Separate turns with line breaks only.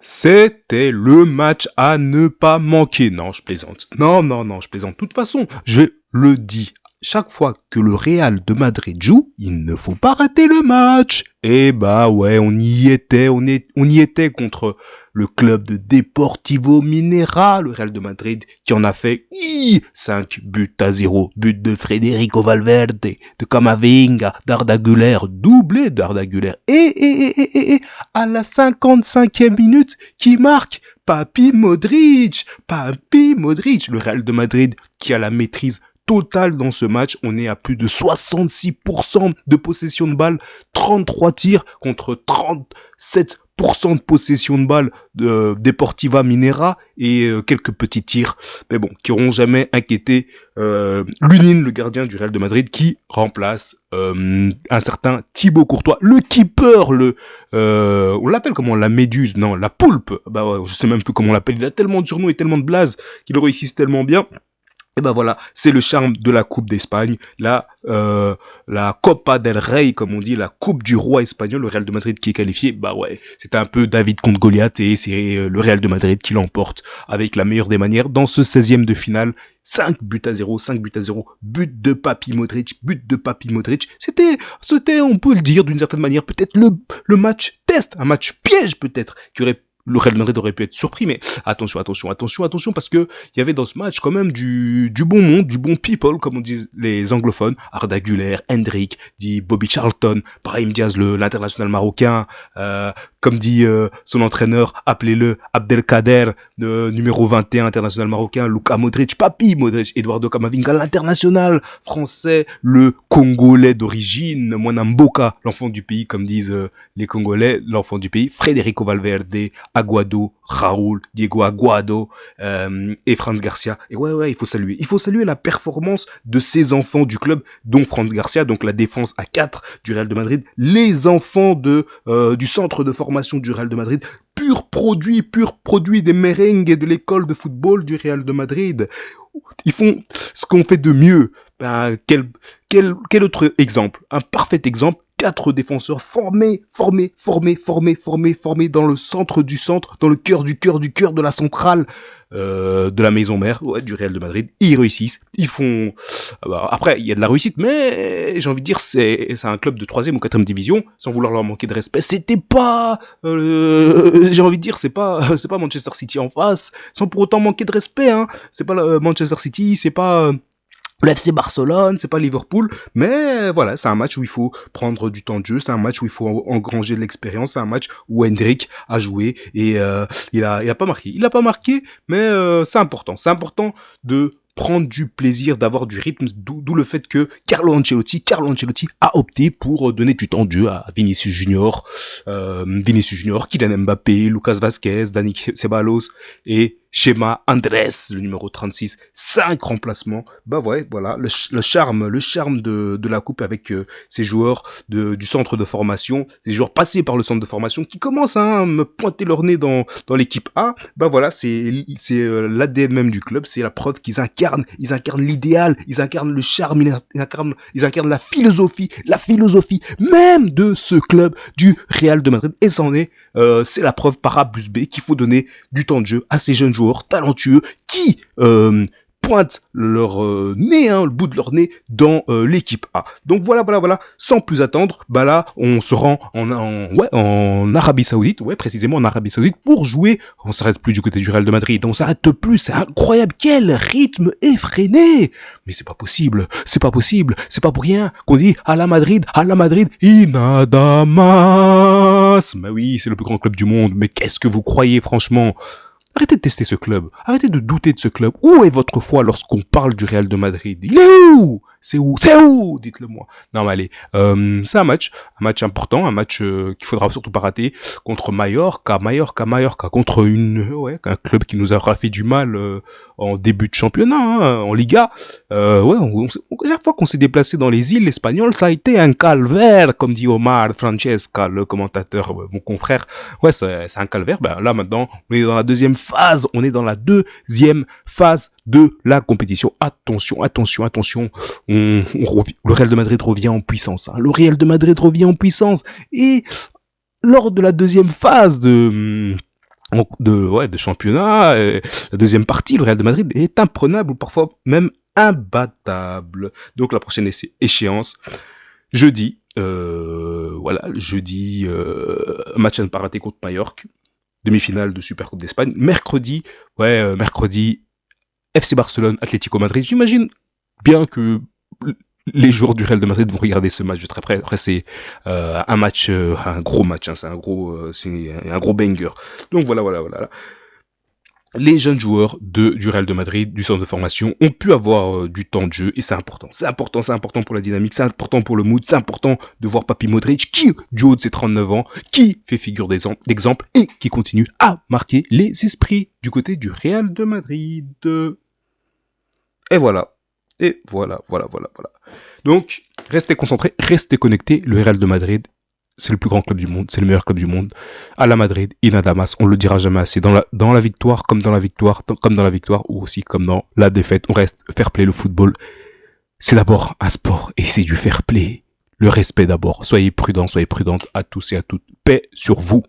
C'était le match à ne pas manquer. Non, je plaisante. Non, je plaisante. De toute façon, je le dis. Chaque fois que le Real de Madrid joue, il ne faut pas rater le match. Et bah ouais, on y était, on y était contre le club de Deportivo Minera, le Real de Madrid, qui en a fait 5 buts à 0. But de Federico Valverde, de Camavinga, d'Arda Güler, doublé d'Arda Güler. Et à la 55e minute, qui marque Papi Modric. Le Real de Madrid qui a la maîtrise totale dans ce match. On est à plus de 66% de possession de balle, 33 tirs contre 37% de possession de balle de Deportiva Minera et quelques petits tirs, mais bon, qui auront jamais inquiété Lunin, le gardien du Real de Madrid, qui remplace un certain Thibaut Courtois, le keeper, on l'appelle comment, la méduse, non, la poulpe, bah ouais, je sais même plus comment on l'appelle, il a tellement de surnoms et tellement de blazes qu'il réussit tellement bien. Et ben voilà, c'est le charme de la Coupe d'Espagne, la Copa del Rey, comme on dit, la Coupe du roi espagnol, le Real de Madrid qui est qualifié. Bah ouais, c'était un peu David contre Goliath et c'est le Real de Madrid qui l'emporte avec la meilleure des manières dans ce 16e de finale. 5 buts à 0, but de Papi Modric. C'était, on peut le dire d'une certaine manière, peut-être le match test, un match piège peut-être, qui aurait le Real Madrid aurait pu être surpris, mais attention, parce que il y avait dans ce match quand même du bon monde, du bon people, comme on dit les anglophones. Arda Güler, Hendrik, dit Bobby Charlton, Brahim Diaz, l'international marocain, comme dit son entraîneur, appelez-le Abdelkader, numéro 21, international marocain, Luka Modric, Papi Modric, Eduardo Camavinga, l'international français, le Congolais d'origine, Mwanamboka, l'enfant du pays, comme disent les Congolais, l'enfant du pays, Federico Valverde, Aguado, Raúl, Diego Aguado et Franz Garcia. Et ouais, il faut saluer la performance de ces enfants du club, dont Franz Garcia, donc la défense à 4 du Real de Madrid, les enfants du centre de formation du Real de Madrid, pur produit des merengues et de l'école de football du Real de Madrid. Ils font ce qu'on fait de mieux. Ben, quel autre exemple? Un parfait exemple. 4 défenseurs formés dans le centre du centre, dans le cœur de la centrale de la maison mère, ouais, du Real de Madrid. Ils réussissent, ils font... après, il y a de la réussite, mais j'ai envie de dire, c'est un club de 3e ou 4e division, sans vouloir leur manquer de respect. C'était pas... j'ai envie de dire, c'est pas Manchester City en face, sans pour autant manquer de respect, hein. C'est pas Manchester City, c'est pas... le FC Barcelone, c'est pas Liverpool, mais voilà, c'est un match où il faut prendre du temps de jeu, c'est un match où il faut engranger de l'expérience, c'est un match où Hendrik a joué et il a pas marqué, mais c'est important de prendre du plaisir, d'avoir du rythme, d'où le fait que Carlo Ancelotti a opté pour donner du temps de jeu à Vinicius Junior, Kylian Mbappé, Lucas Vazquez, Dani Ceballos et Chema Andrés, le numéro 36, 5 remplacements. Bah ouais, voilà, le charme de la coupe avec ces joueurs du centre de formation, ces joueurs passés par le centre de formation qui commencent à me pointer leur nez dans l'équipe A. Bah voilà, c'est l'ADN même du club, c'est la preuve qu'ils incarnent l'idéal, ils incarnent le charme, ils incarnent la philosophie même de ce club du Real de Madrid. Et c'en est, c'est la preuve par A plus B qu'il faut donner du temps de jeu à ces jeunes joueurs talentueux qui pointent leur nez, le bout de leur nez dans l'équipe A. Donc voilà, sans plus attendre, bah là, on se rend en Arabie Saoudite, précisément en Arabie Saoudite, pour jouer. On s'arrête plus du côté du Real de Madrid, on s'arrête plus, c'est incroyable, quel rythme effréné. Mais c'est pas possible, c'est pas pour rien qu'on dit à la Madrid, Inadamas. Bah oui, c'est le plus grand club du monde, mais qu'est-ce que vous croyez, franchement? Arrêtez de tester ce club. Arrêtez de douter de ce club. Où est votre foi lorsqu'on parle du Real de Madrid? Il est où? C'est où? Dites-le moi. Non, mais allez. C'est un match important, un match qu'il faudra surtout pas rater contre Mallorca, contre un club qui nous aura fait du mal en début de championnat, en Liga. Chaque fois qu'on s'est déplacé dans les îles espagnoles, ça a été un calvaire, comme dit Omar Francesca, le commentateur, mon confrère. Ouais, c'est un calvaire. Ben là maintenant, on est dans la deuxième phase de la compétition. Attention. Le Real de Madrid revient en puissance. Et lors de la deuxième phase de de championnat. La deuxième partie, le Real de Madrid est imprenable ou parfois même imbattable. Donc la prochaine échéance, jeudi, match à ne pas rater contre Mallorca, demi-finale de Supercoupe d'Espagne. Mercredi, FC Barcelone, Atlético Madrid. J'imagine bien que les joueurs du Real de Madrid vont regarder ce match de très près. Après, c'est un match, un gros match, hein, c'est un gros banger. Donc voilà. Les jeunes joueurs du Real de Madrid, du centre de formation, ont pu avoir du temps de jeu et c'est important. C'est important pour la dynamique, c'est important pour le mood, c'est important de voir Papi Modric qui, du haut de ses 39 ans, qui fait figure d'exemple et qui continue à marquer les esprits du côté du Real de Madrid. Et voilà. Donc, restez concentrés, restez connectés. Le Real de Madrid, c'est le plus grand club du monde, c'est le meilleur club du monde. À la Madrid, in Adamas, on le dira jamais assez. Dans la victoire, comme dans la victoire, ou aussi comme dans la défaite, on reste fair play. Le football, c'est d'abord un sport et c'est du fair play. Le respect d'abord. Soyez prudents, soyez prudentes à tous et à toutes. Paix sur vous.